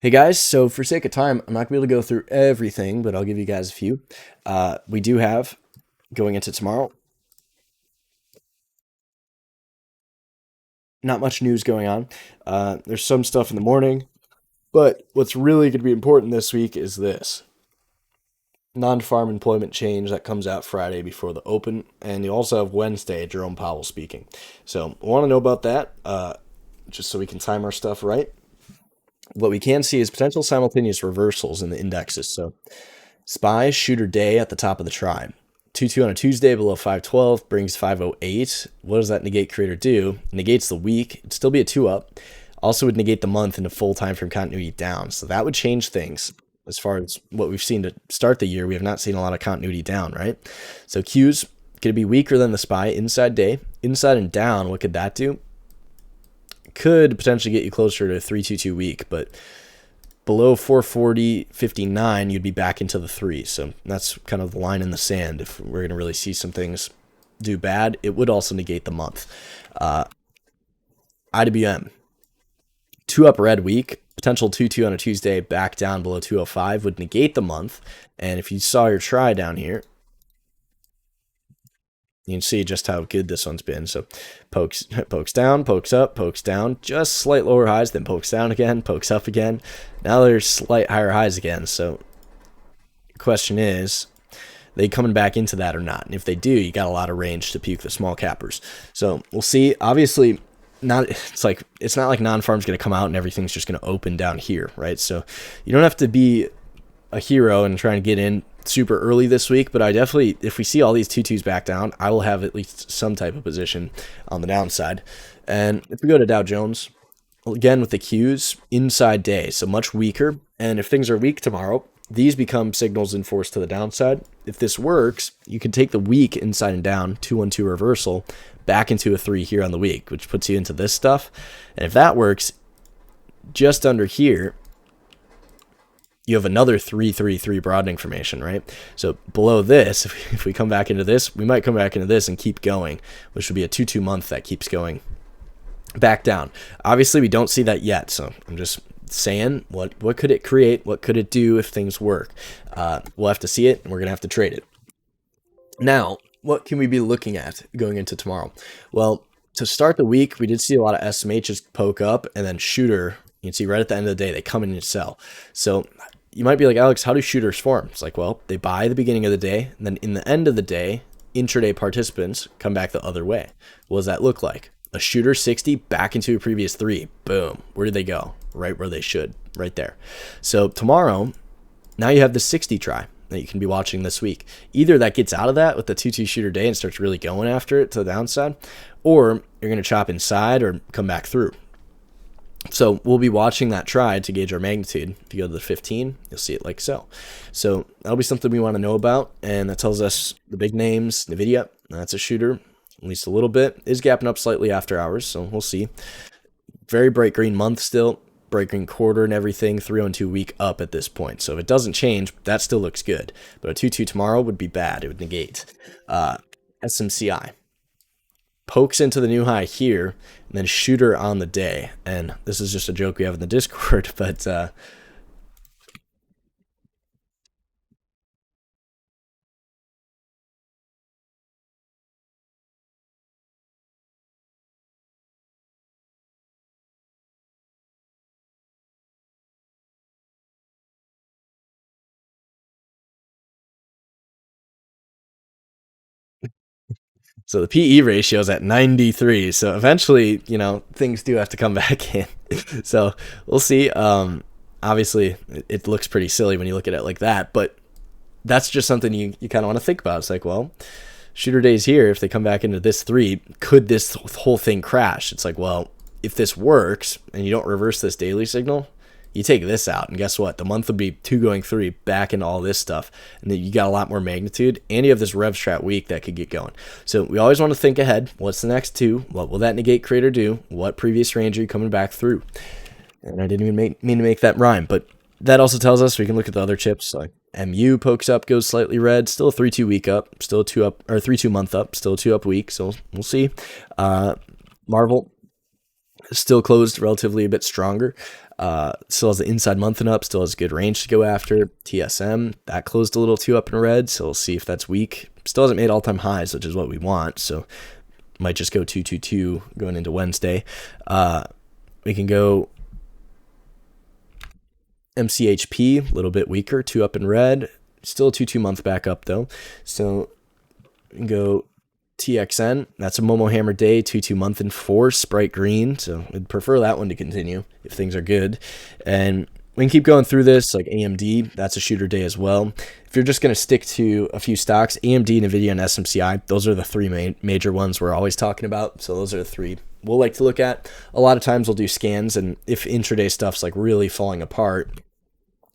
Hey guys, so for sake of time, I'm not gonna be able to go through everything, but I'll give you guys a few. We do have going into tomorrow, not much news going on. There's some stuff in the morning, but what's really gonna be important this week is this non-farm employment change that comes out Friday before the open, and you also have Wednesday, Jerome Powell speaking. So I want to know about that, just so we can time our stuff right. What we can see is potential simultaneous reversals in the indexes. So SPY shooter day at the top of the tribe. 2-2 on a Tuesday below 512 brings 508. What does that negate creator do? It negates the week. It'd still be a 2 up. Also would negate the month into full time frame continuity down. So that would change things as far as what we've seen to start the year. We have not seen a lot of continuity down, right? So Q's going to be weaker than the SPY inside day. Inside and down, what could that do? Could potentially get you closer to a 322 week, but below 440.59, you'd be back into the three. So that's kind of the line in the sand. If we're going to really see some things do bad, it would also negate the month. IWM, 2 up red week, potential 2-2 on a Tuesday, back down below 205 would negate the month. And if you saw your try down here, you can see just how good this one's been. So pokes down, pokes up, pokes down, just slight lower highs, then pokes down again, pokes up again. Now there's slight higher highs again. So the question is, they coming back into that or not? And if they do, you got a lot of range to puke the small cappers. So we'll see. Obviously, it's not like non-farm's going to come out and everything's just going to open down here, right? So you don't have to be a hero and try and get in super early this week, but I definitely, if we see all these 2-2s back down, I will have at least some type of position on the downside. And if we go to Dow Jones, again with the Qs, inside day, so much weaker. And if things are weak tomorrow, these become signals in force to the downside. If this works, you can take the weak inside and down 2-1-2 reversal back into a 3 here on the week, which puts you into this stuff. And if that works, just under here, you have another 3-3-3 broadening formation, right? So below this, if we come back into this, we might come back into this and keep going, which would be a 2-2 month that keeps going back down. Obviously, we don't see that yet, so I'm just saying, what could it create? What could it do if things work? We'll have to see it, and we're going to have to trade it. Now, what can we be looking at going into tomorrow? Well, to start the week, we did see a lot of SMHs poke up, and then shooter, you can see right at the end of the day, they come in and sell. So you might be like, Alex, how do shooters form? It's like, well, they buy the beginning of the day, and then in the end of the day, intraday participants come back the other way. What does that look like? A shooter 60 back into a previous 3. Boom. Where did they go? Right where they should. Right there. So tomorrow, now you have the 60 try that you can be watching this week. Either that gets out of that with the 2-2 shooter day and starts really going after it to the downside, or you're going to chop inside or come back through. So we'll be watching that try to gauge our magnitude. If you go to the 15, you'll see it like so. So that'll be something we want to know about, and that tells us the big names. NVIDIA, that's a shooter, at least a little bit, is gapping up slightly after hours, so we'll see. Very bright green month still, bright green quarter and everything, 3-2 week up at this point. So if it doesn't change, that still looks good. But a 2-2 tomorrow would be bad. It would negate. SMCI pokes into the new high here, and then shooter on the day. And this is just a joke we have in the Discord, but so the PE ratio is at 93. So eventually, things do have to come back in. So we'll see. Obviously, it looks pretty silly when you look at it like that, but that's just something you kind of want to think about. It's like, well, shooter days here, if they come back into this 3, could this whole thing crash? It's like, well, if this works and you don't reverse this daily signal, you take this out, and guess what? The month would be 2 going 3 back into all this stuff, and then you got a lot more magnitude, and you have this rev strat week that could get going. So we always want to think ahead. What's the next 2? What will that negate creator do? What previous range are you coming back through? And I didn't even mean to make that rhyme, but that also tells us we can look at the other chips. Like MU pokes up, goes slightly red, still a 3-2 week up, still a 2 up, or 3-2 month up, still a 2 up week. So we'll see. Marvel still closed relatively a bit stronger. Still has the inside month and up, still has good range to go after. TSM, that closed a little too up in red, so we'll see if that's weak. Still hasn't made all-time highs, which is what we want, so might just go 222 going into Wednesday. We can go MCHP, a little bit weaker, 2 up in red. Still a 2-2 month back up, though. So we can go TXN. That's a Momo Hammer Day, 2-2 month in force, bright green. So I'd prefer that one to continue if things are good. And we can keep going through this, like AMD, that's a shooter day as well. If you're just going to stick to a few stocks, AMD, NVIDIA, and SMCI, those are the three major ones we're always talking about. So those are the three we'll like to look at. A lot of times we'll do scans, and if intraday stuff's like really falling apart,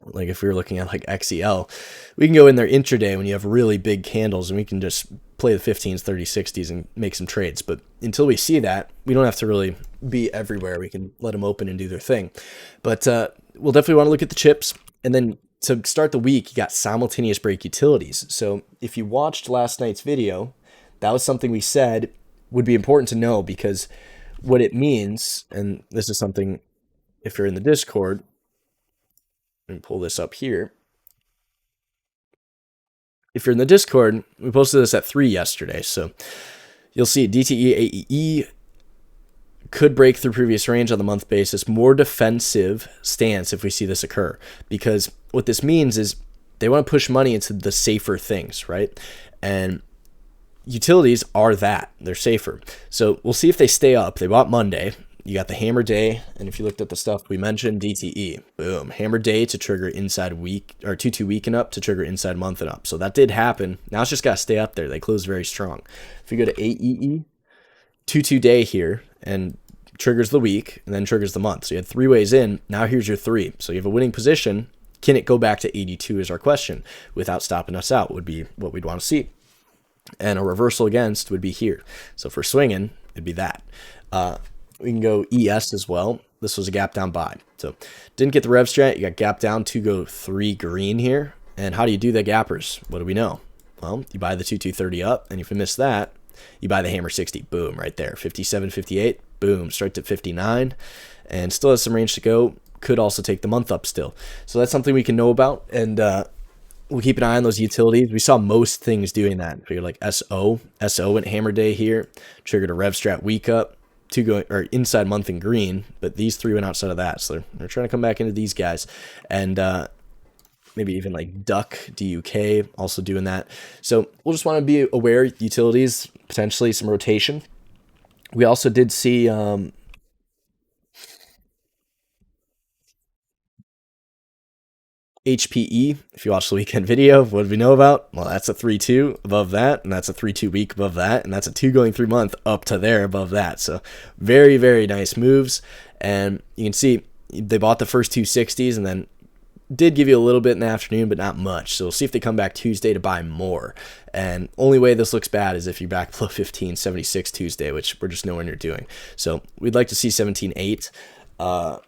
like if we were looking at like XEL, we can go in there intraday when you have really big candles and we can just play the 15s, 30s, 60s and make some trades. But until we see that, we don't have to really be everywhere. We can let them open and do their thing. But we'll definitely want to look at the chips. And then to start the week, you got simultaneous break utilities. So if you watched last night's video, that was something we said would be important to know, because what it means, and this is something, if you're in the Discord, and pull this up here. If you're in the Discord, we posted this at 3 yesterday. So you'll see DTE, AEE could break through previous range on the month basis. More defensive stance if we see this occur. Because what this means is they want to push money into the safer things, right? And utilities are that. They're safer. So we'll see if they stay up. They bought Monday. You got the Hammer Day, and if you looked at the stuff we mentioned, DTE, boom, Hammer Day to trigger inside week, or 2-2 week and up to trigger inside month and up. So that did happen. Now it's just got to stay up there. They closed very strong. If you go to AEE, 2-2 day here, and triggers the week, and then triggers the month. So you had 3 ways in. Now here's your 3. So you have a winning position. Can it go back to 82 is our question, without stopping us out would be what we'd want to see. And a reversal against would be here. So for swinging, it'd be that. We can go ES as well. This was a gap down buy. So didn't get the rev strat. You got gap down to go 3 green here. And how do you do the gappers? What do we know? Well, you buy the 2230 up, and if you miss that, you buy the Hammer 60. Boom, right there. 57, 58. Boom, straight at 59. And still has some range to go. Could also take the month up still. So that's something we can know about. And we'll keep an eye on those utilities. We saw most things doing that. Figure like SO went Hammer Day here. Triggered a rev strat week up. 2 going or inside month in green, but these 3 went outside of that, so they're trying to come back into these guys, and maybe even like DUK also doing that. So we'll just want to be aware, utilities, potentially some rotation. We also did see HPE, if you watch the weekend video, what did we know about? Well, that's a 3-2 above that, and that's a 3-2 week above that, and that's a 2 going 3 month up to there above that. So very, very nice moves. And you can see they bought the first 2 60s and then did give you a little bit in the afternoon, but not much. So we'll see if they come back Tuesday to buy more. And only way this looks bad is if you're back below 15.76 Tuesday, which we're just nowhere near doing. So we'd like to see 17.8.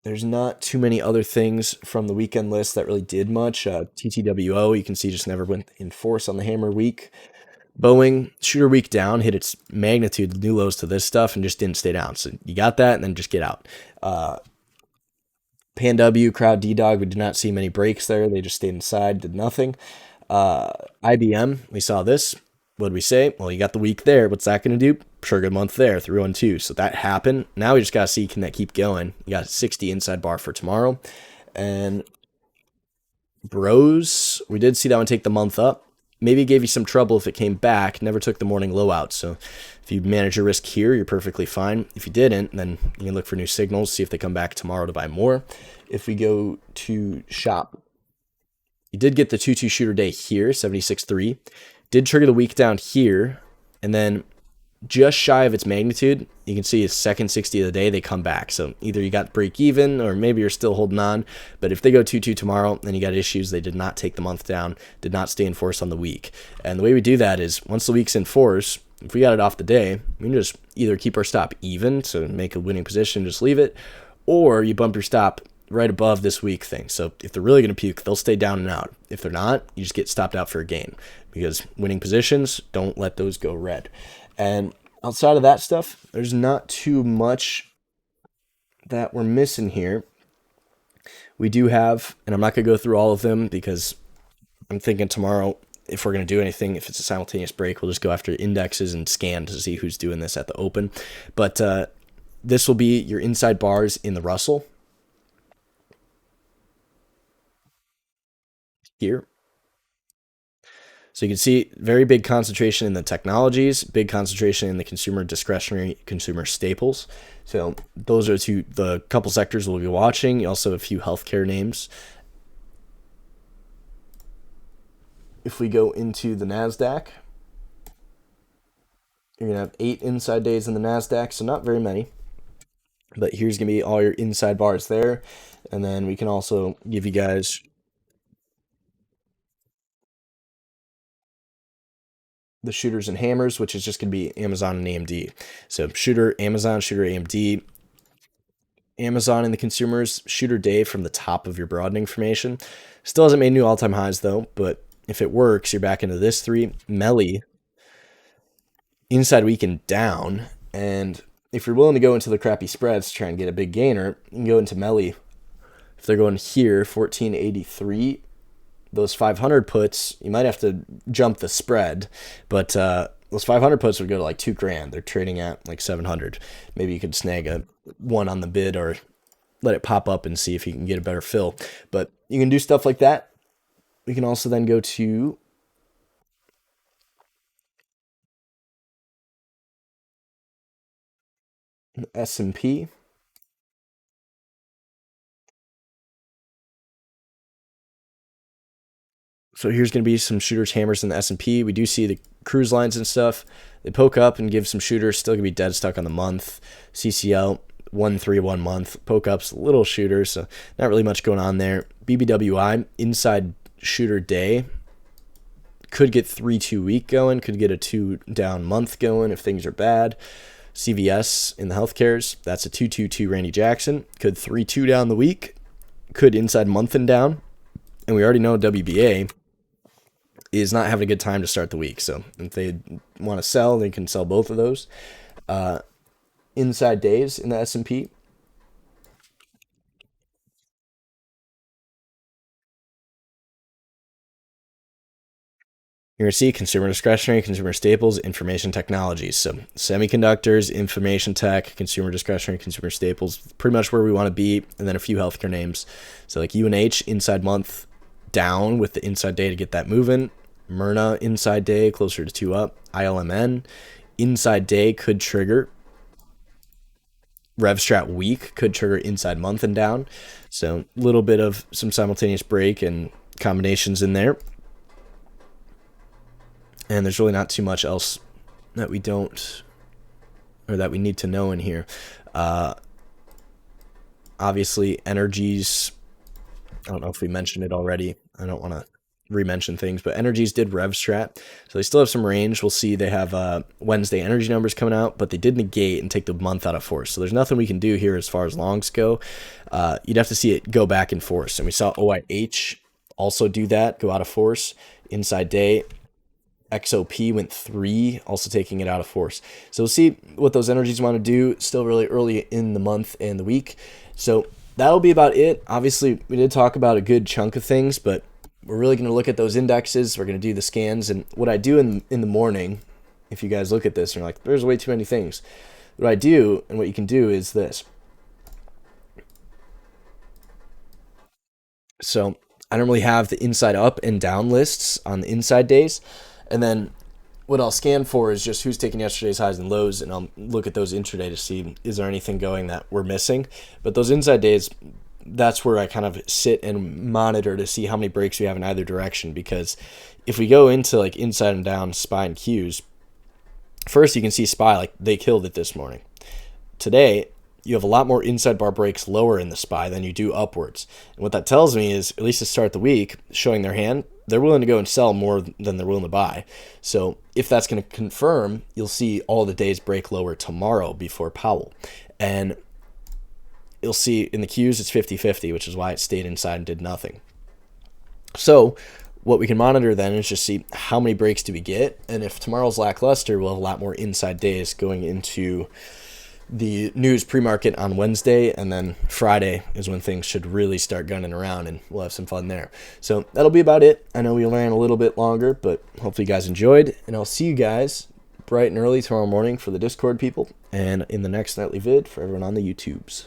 There's not too many other things from the weekend list that really did much. TTWO, you can see, just never went in force on the Hammer week. Boeing, shooter week down, hit its magnitude, new lows to this stuff, and just didn't stay down. So you got that, and then just get out. Pan W, Crowd D-Dog, we did not see many breaks there. They just stayed inside, did nothing. IBM, we saw this. What did we say? Well, you got the week there. What's that going to do? Sure, good month there, 312. So that happened. Now we just got to see, can that keep going? You got a 60 inside bar for tomorrow. And Bros, we did see that one take the month up. Maybe it gave you some trouble if it came back. Never took the morning low out. So if you manage your risk here, you're perfectly fine. If you didn't, then you can look for new signals, see if they come back tomorrow to buy more. If we go to shop, you did get the 2-2 shooter day here, 76.3. Did trigger the week down here, and then just shy of its magnitude, you can see its second 60 of the day, they come back. So either you got break even, or maybe you're still holding on. But if they go 2-2 tomorrow, then you got issues. They did not take the month down, did not stay in force on the week. And the way we do that is, once the week's in force, if we got it off the day, we can just either keep our stop even, so make a winning position, just leave it, or you bump your stop right above this week thing. So if they're really going to puke, they'll stay down and out. If they're not, you just get stopped out for a gain, because winning positions, don't let those go red. And outside of that stuff, there's not too much that we're missing here. We do have, and I'm not going to go through all of them because I'm thinking tomorrow, if we're going to do anything, if it's a simultaneous break, we'll just go after indexes and scan to see who's doing this at the open. But this will be your inside bars in the Russell here. So you can see very big concentration in the technologies, big concentration in the consumer discretionary, consumer staples. So those are the couple sectors we'll be watching. You also have a few healthcare names. If we go into the NASDAQ, you're going to have 8 inside days in the NASDAQ, so not very many. But here's going to be all your inside bars there. And then we can also give you guys the shooters and hammers, which is just going to be Amazon and AMD. So shooter, Amazon, shooter, AMD. Amazon in the consumers, shooter day from the top of your broadening formation. Still hasn't made new all-time highs though, but if it works, you're back into this 3. Melly, inside week and down. And if you're willing to go into the crappy spreads to try and get a big gainer, you can go into Melly. If they're going here, 1483, those 500 puts, you might have to jump the spread, but those 500 puts would go to like $2,000. They're trading at like 700. Maybe you could snag a one on the bid or let it pop up and see if you can get a better fill. But you can do stuff like that. We can also then go to S&P. So here's going to be some shooters, hammers in the S&P. We do see the cruise lines and stuff. They poke up and give some shooters. Still going to be dead stuck on the month. CCL 131 month. Poke ups, little shooters. So not really much going on there. BBWI inside shooter day. Could get 3-2 week going. Could get a 2 down month going if things are bad. CVS in the healthcares. That's a 2-2-2 Randy Jackson. Could 3-2 down the week. Could inside month and down. And we already know WBA is not having a good time to start the week. So if they want to sell, they can sell both of those. Inside days in the S&P. You're going to see consumer discretionary, consumer staples, information technologies. So semiconductors, information tech, consumer discretionary, consumer staples, pretty much where we want to be. And then a few healthcare names. So like UNH, inside month down with the inside day to get that moving. Myrna, inside day, closer to 2 up. ILMN, inside day could trigger. RevStrat week could trigger inside month and down. So a little bit of some simultaneous break and combinations in there. And there's really not too much else that we don't, or that we need to know in here. Obviously, energies, I don't know if we mentioned it already. I don't want to re-mention things, but energies did RevStrat. So they still have some range. We'll see they have Wednesday energy numbers coming out, but they did negate and take the month out of force. So there's nothing we can do here as far as longs go. You'd have to see it go back in force. And we saw OIH also do that, go out of force inside day. XOP went 3, also taking it out of force. So we'll see what those energies want to do. Still really early in the month and the week. So that'll be about it. Obviously, we did talk about a good chunk of things, but we're really going to look at those indexes. We're going to do the scans. And what I do in the morning, if you guys look at this and you're like, there's way too many things. What I do and what you can do is this. So I don't really have the inside up and down lists on the inside days. And then what I'll scan for is just who's taking yesterday's highs and lows, and I'll look at those intraday to see is there anything going that we're missing. But those inside days, that's where I kind of sit and monitor to see how many breaks we have in either direction. Because if we go into like inside and down SPY and Qs, first you can see SPY, like they killed it this morning. Today, you have a lot more inside bar breaks lower in the SPY than you do upwards. And what that tells me is, at least to start the week, showing their hand, they're willing to go and sell more than they're willing to buy. So if that's going to confirm, you'll see all the days break lower tomorrow before Powell. And you'll see in the Qs it's 50-50, which is why it stayed inside and did nothing. So what we can monitor then is just see how many breaks do we get, and if tomorrow's lackluster, we'll have a lot more inside days going into the news pre-market on Wednesday, and then Friday is when things should really start gunning around, and we'll have some fun there. So that'll be about it. I know we ran a little bit longer, but hopefully you guys enjoyed, and I'll see you guys bright and early tomorrow morning for the Discord people, and in the next nightly vid for everyone on the YouTubes.